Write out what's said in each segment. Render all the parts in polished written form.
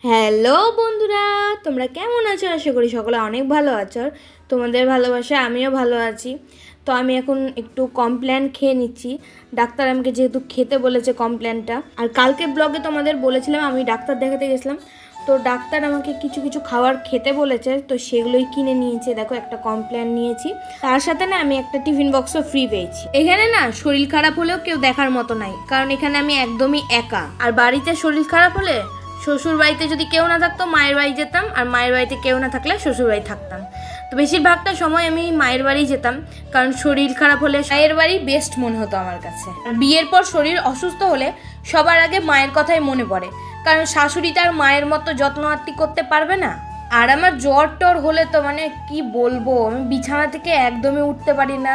Hello বন্ধুরা, তোমরা কেমন আছো? আশা করি সকলে অনেক ভালো আছো। তোমাদের ভালোবাসা আমিও ভালো আছি। তো আমি এখন একটু কমপ্ল্যান খেয়ে নিচ্ছি। ডাক্তার আমাকে যেহেতু খেতে বলেছে কমপ্ল্যানটা, আর কালকে ব্লগে তোমাদের বলেছিলাম আমি ডাক্তার দেখাতে গেছিলাম, তো ডাক্তার আমাকে কিছু কিছু খাবার খেতে বলেছে, তো সেগুলোই কিনে নিয়েছে। দেখো একটা কমপ্ল্যান নিয়েছি, তার সাথে না আমি একটা টিফিন বক্সও ফ্রি পেয়েছি। এখানে না শরীর খারাপ হলেও কেউ দেখার মতো নাই, কারণ এখানে আমি একদমই একা। আর বাড়িতে শরীর খারাপ হলে শ্বশুর বাড়িতে যদি কেউ না থাকতো মায়ের বাড়ি যেতাম, আর মায়ের বাড়িতে কেউ না থাকলে শ্বশুর বাড়ি থাকতাম। তো বেশিরভাগটা সময় আমি মায়ের বাড়ি যেতাম, কারণ শরীর খারাপ হলে মায়ের বাড়ি বেস্ট মনে হতো আমার কাছে। আর বিয়ের পর শরীর অসুস্থ হলে সবার আগে মায়ের কথাই মনে পড়ে, কারণ শাশুড়ি তার মায়ের মতো যত্ন আত্তি করতে পারবে না। আর আমার জ্বর টর হলে তো মানে কি বলবো, আমি বিছানা থেকে একদমই উঠতে পারি না,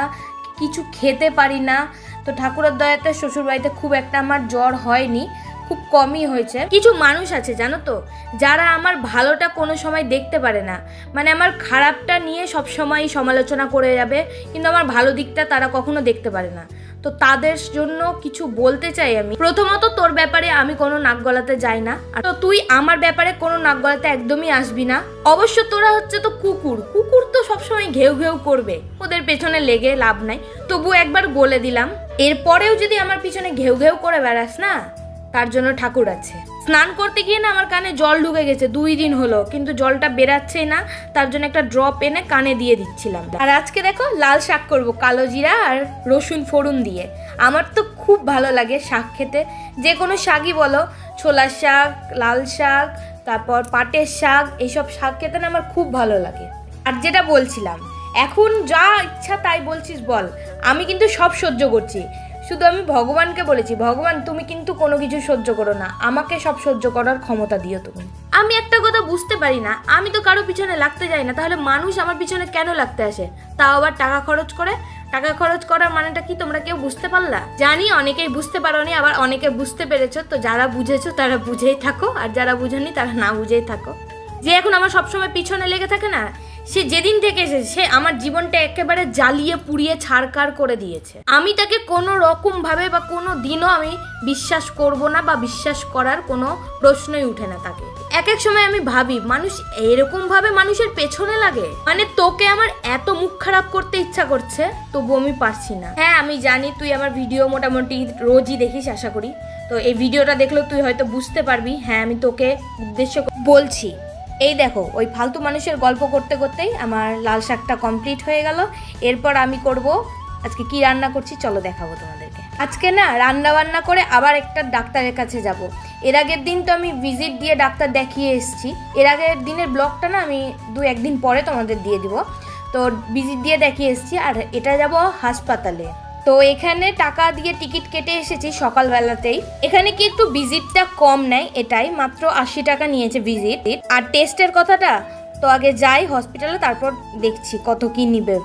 কিছু খেতে পারি না। তো ঠাকুরের দয়াতে শ্বশুর বাড়িতে খুব একটা আমার জ্বর হয়নি, খুব কমই হয়েছে। কিছু মানুষ আছে জানো তো, যারা আমার ভালোটা কোনো সময় দেখতে পারে না, মানে আমার খারাপটা নিয়ে সব সময় সমালোচনা করে যাবে, কিন্তু আমার ভালো দিকটা তারা কখনো দেখতে পারে না। তো তাদের জন্য কিছু বলতে চাই আমি। প্রথমত, তোর ব্যাপারে আমি কোনো নাক গলাতে যাই না, আর তো তুই আমার ব্যাপারে কোনো নাক গলাতে একদমই আসবি না। অবশ্য তোরা হচ্ছে তো কুকুর, কুকুর তো সবসময় ঘেউ ঘেউ করবে, ওদের পেছনে লেগে লাভ নাই। তবু একবার বলে দিলাম, এরপরেও যদি আমার পিছনে ঘেউ ঘেউ করে বেড়াস না, তার জন্য ঠাকুর আছে। স্নান করতে গিয়ে না আমার কানে জল ঢুকে গেছে, 2 দিন হলো, কিন্তু জলটা বেরাচ্ছেই না, তার জন্য একটা ড্রপ এনে কানে দিয়ে দিচ্ছিলাম। আর আজকে দেখো লাল শাক করব কালো জিরা আর রসুন ফোড়ন দিয়ে। আমার তো খুব ভালো লাগে শাক খেতে, যে কোনো শাকই বলো, ছোলার শাক, লাল শাক, তারপর পাটের শাক, এইসব শাক খেতে না আমার খুব ভালো লাগে। আর যেটা বলছিলাম, এখন যা ইচ্ছা তাই বলছিস বল, আমি কিন্তু সব সহ্য করছি। শুধু আমি ভগবানকে বলেছি, ভগবান তুমি কিন্তু কোনো কিছু সহ্য করো না, আমাকে সব সহ্য করার ক্ষমতা দিও তুমি। আমি একটা কথা বুঝতে পারি না, আমি তো কারো পিছনে লাগতে যাই না, তাহলে মানুষ আমার পিছনে কেন লাগতে আসে? তাও আবার টাকা খরচ করে। টাকা খরচ করার মানেটা কি তোমরা কেউ বুঝতে পারলা? জানি অনেকেই বুঝতে পারোনি, আবার অনেকে বুঝতে পেরেছো। তো যারা বুঝেছো তারা বুঝেই থাকো, আর যারা বুঝেনি তারা না বুঝেই থাকো। যে এখন আমার সবসময় পিছনে লেগে থাকে না, সে যেদিন থেকে এসেছে সে আমার জীবনটা একেবারে জ্বালিয়ে পুড়িয়ে ছাড়কার করে দিয়েছে। আমি তাকে কোনো রকম ভাবে বা কোনো দিনও আমি বিশ্বাস করব না, বা বিশ্বাস করার কোনো প্রশ্নই উঠে না তাকে। এক এক সময় আমি ভাবি, মানুষ এরকম ভাবে মানুষের পেছনে লাগে, মানে তোকে আমার এত মুখ খারাপ করতে ইচ্ছা করছে, তবু আমি পারছি না। হ্যাঁ আমি জানি তুই আমার ভিডিও মোটামুটি রোজই দেখিস আশা করি, তো এই ভিডিওটা দেখলেও তুই হয়তো বুঝতে পারবি হ্যাঁ আমি তোকে উদ্দেশ্য বলছি। এই দেখো, ওই ফালতু মানুষের গল্প করতে করতেই আমার লাল শাকটা কমপ্লিট হয়ে গেল। এরপর আমি করব, আজকে কি রান্না করছি চলো দেখাবো তোমাদেরকে। আজকে না রান্না বান্না করে আবার একটা ডাক্তারের কাছে যাব। এর আগের দিন তো আমি ভিজিট দিয়ে ডাক্তার দেখিয়ে এসেছি, এর আগের দিনের ব্লগটা না আমি 2-1 দিন পরে তোমাদের দিয়ে দিব। তো ভিজিট দিয়ে দেখিয়ে এসেছি, আর এটা যাব হাসপাতালে। তো এখানে টাকা দিয়ে টিকিট কেটে এসেছি সকালবেলাতেই। এখানে কি একটু ভিজিটটা কম নেয়, এটাই মাত্র 80 টাকা নিয়েছে ভিজিট। আর টেস্টের কথাটা তো আগে যাই হসপিটালে, তারপর দেখছি কত কি নিবে।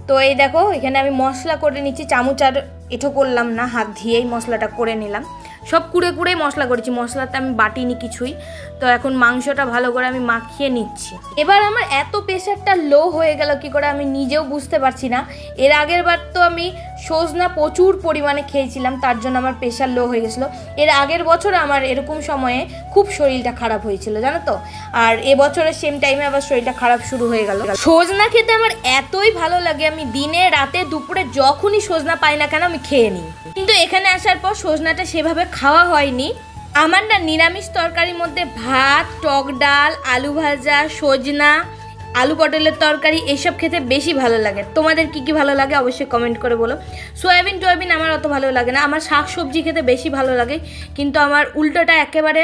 তো এই দেখো এখানে আমি মশলা করে নিচ্ছি, চামচ আর এঠো করলাম না, হাত দিয়েই মশলাটা করে নিলাম। সব কুড়ে কুড়ে মশলা করেছি, মশলাতে আমি বাটিনি কিছুই। তো এখন মাংসটা ভালো করে আমি মাখিয়ে নিচ্ছি। এবার আমার এত প্রেশারটা লো হয়ে গেল কি করে আমি নিজেও বুঝতে পারছি না। এর আগের বার তো আমি সজনা প্রচুর পরিমাণে খেয়েছিলাম, তার জন্য আমার প্রেশার লো হয়ে গেছিলো। এর আগের বছর আমার এরকম সময়ে খুব শরীরটা খারাপ হয়েছিল জানো তো, আর এবছরের সেম টাইমে আবার শরীরটা খারাপ শুরু হয়ে গেল। সজনা খেতে আমার এতই ভালো লাগে, আমি দিনে রাতে দুপুরে যখনই সজনা পাই না কেন আমি খেয়ে নিই। কিন্তু এখানে আসার পর সজনাটা সেভাবে খাওয়া হয়নি। আমার না নিরামিষ তরকারির মধ্যে ভাত, টক ডাল, আলু ভাজা, সজনা, আলু পটলের তরকারি এইসব খেতে বেশি ভালো লাগে। তোমাদের কি কি ভালো লাগে অবশ্যই কমেন্ট করে বলো। সয়াবিন আমার অত ভালো লাগে না, আমার শাক সবজি খেতে বেশি ভালো লাগে। কিন্তু আমার উল্টোটা একেবারে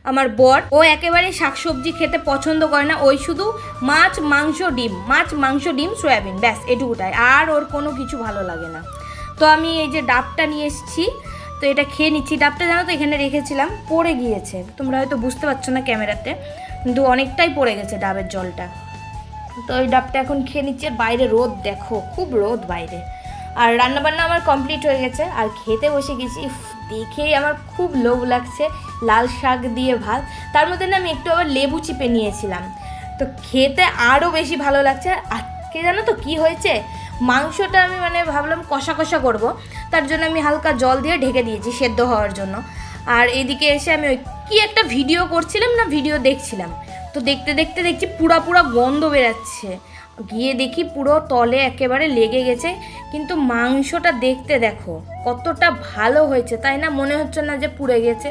আমার বর, ও একেবারে শাক সবজি খেতে পছন্দ করে না, ওই শুধু মাছ মাংস ডিম সয়াবিন, ব্যাস এটুকুটাই, আর ওর কোনো কিছু ভালো লাগে না। তো আমি এই যে ডাবটা নিয়ে এসেছি, তো এটা খেয়ে নিচ্ছি। ডাবটা জানো তো এখানে রেখেছিলাম, পড়ে গিয়েছে, তোমরা হয়তো বুঝতে পারছো না ক্যামেরাতে, কিন্তু অনেকটাই পড়ে গেছে ডাবের জলটা। তো ওই ডাবটা এখন খেয়ে নিচ্ছে। বাইরে রোদ দেখো, খুব রোদ বাইরে। আর রান্নাবান্না আমার কমপ্লিট হয়ে গেছে, আর খেতে বসে গেছি। দেখেই আমার খুব লোভ লাগছে, লাল শাক দিয়ে ভাত, তার মধ্যে না আমি একটু আবার লেবু চিপে নিয়েছিলাম, তো খেতে আরও বেশি ভালো লাগছে। আজকে জানো তো কি হয়েছে, মাংসটা আমি মানে ভাবলাম কষা কষা করবো, তার জন্য আমি হালকা জল দিয়ে ঢেকে দিয়েছি সেদ্ধ হওয়ার জন্য। আর এদিকে এসে আমি ওই কি একটা ভিডিও করছিলাম না, ভিডিও দেখছিলাম, তো দেখতে দেখতে দেখছি পুরা গন্ধ বেরাচ্ছে, গিয়ে দেখি পুরো তলে একেবারে লেগে গেছে। কিন্তু মাংসটা দেখতে দেখো কতটা ভালো হয়েছে, তাই না? মনে হচ্ছে না যে পুড়ে গেছে।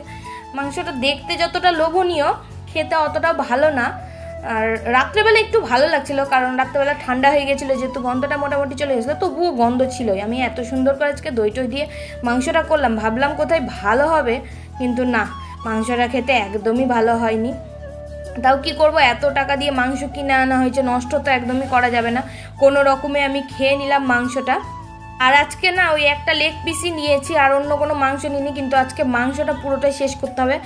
মাংসটা দেখতে যতটা লোভনীয়, খেতে অতটা ভালো না। আর রাত্রেবেলা একটু ভালো লাগছিলো, কারণ রাত্রেবেলা ঠান্ডা হয়ে গেছিলো, যেহেতু গন্ধটা মোটামুটি চলে গেছিলো, তবুও গন্ধ ছিলই। আমি এত সুন্দর করে আজকে দই টই দিয়ে মাংসটা করলাম, ভাবলাম কোথায় ভালো হবে, কিন্তু না, মাংসটা খেতে একদমই ভালো হয়নি। তাও কি করব, এত টাকা দিয়ে মাংস কিনে আনা হয়েছে, নষ্ট তো একদমই করা যাবে না। কোনো রকমে আমি খেয়ে নিলাম মাংসটা। আর আজকে না ওই একটা লেগ পিসই নিয়েছি, আর অন্য কোনো মাংস নিইনি, কিন্তু আজকে মাংসটা পুরোটাই শেষ করতে হবে।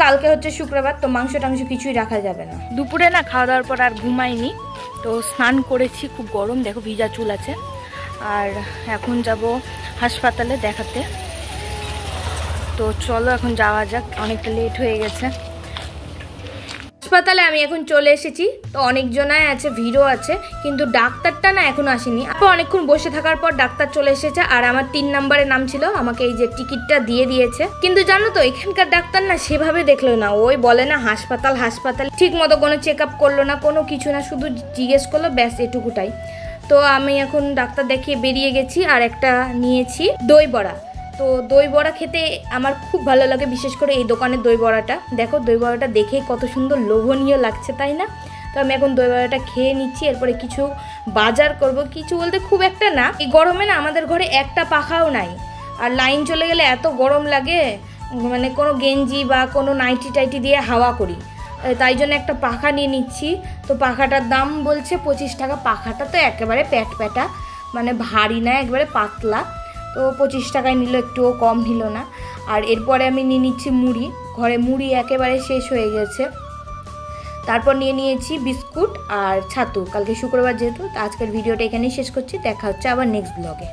কালকে হচ্ছে শুক্রবার, তো মাংস টাংস কিছুই রাখা যাবে না। দুপুরে না খাওয়া দাওয়ার পর আর ঘুমাইনি, তো স্নান করেছি, খুব গরম, দেখো ভিজা চুল আছে। আর এখন যাব হাসপাতালে দেখাতে, তো চলো এখন যাওয়া যাক, অনেকটা লেট হয়ে গেছে। হাসপাতালে আমি এখন চলে এসেছি, তো অনেকজনাই আছে, ভিড়ও আছে, কিন্তু ডাক্তারটা না এখনো আসেনি। অনেকক্ষণ বসে থাকার পর ডাক্তার চলে এসেছে, আর আমার 3 নম্বরে নাম ছিল, আমাকে এই যে টিকিটটা দিয়ে দিয়েছে। কিন্তু জানো তো এখানকার ডাক্তার না সেভাবে দেখলো না, ওই বলে না হাসপাতাল হাসপাতাল, ঠিক মতো কোনো চেক আপ করলো না, কোনো কিছু না, শুধু জিজ্ঞেস করলো, ব্যাস এটুকুটাই। তো আমি এখন ডাক্তার দেখিয়ে বেরিয়ে গেছি, আর একটা নিয়েছি দই বড়া। তো দই বড়া খেতে আমার খুব ভালো লাগে, বিশেষ করে এই দোকানের দই বড়াটা। দেখো দই বড়াটা দেখেই কত সুন্দর লোভনীয় লাগছে, তাই না? তো আমি এখন দই বড়াটা খেয়ে নিচ্ছি, এরপরে কিছু বাজার করব। কিছু বলতে খুব একটা না, এই গরমে না আমাদের ঘরে একটা পাখাও নাই, আর লাইন চলে গেলে এত গরম লাগে, মানে কোনো গেঞ্জি বা কোনো নাইটি টাইটি দিয়ে হাওয়া করি, তাই জন্য একটা পাখা নিয়ে নিচ্ছি। তো পাখাটার দাম বলছে 25 টাকা। পাখাটা তো একেবারে প্যাটা, মানে ভারী না, একবারে পাতলা, তো 25 টাকায় নিল, একটুও কম নিল না। আর এরপরে আমি নিয়ে নিচ্ছি মুড়ি, ঘরে মুড়ি একেবারে শেষ হয়ে গেছে। তারপর নিয়ে নিয়েছি বিস্কুট আর ছাতু, কালকে শুক্রবার যেহেতু। তো আজকের ভিডিওটা এখানেই শেষ করছি, দেখা হচ্ছে আবার নেক্সট ব্লগে।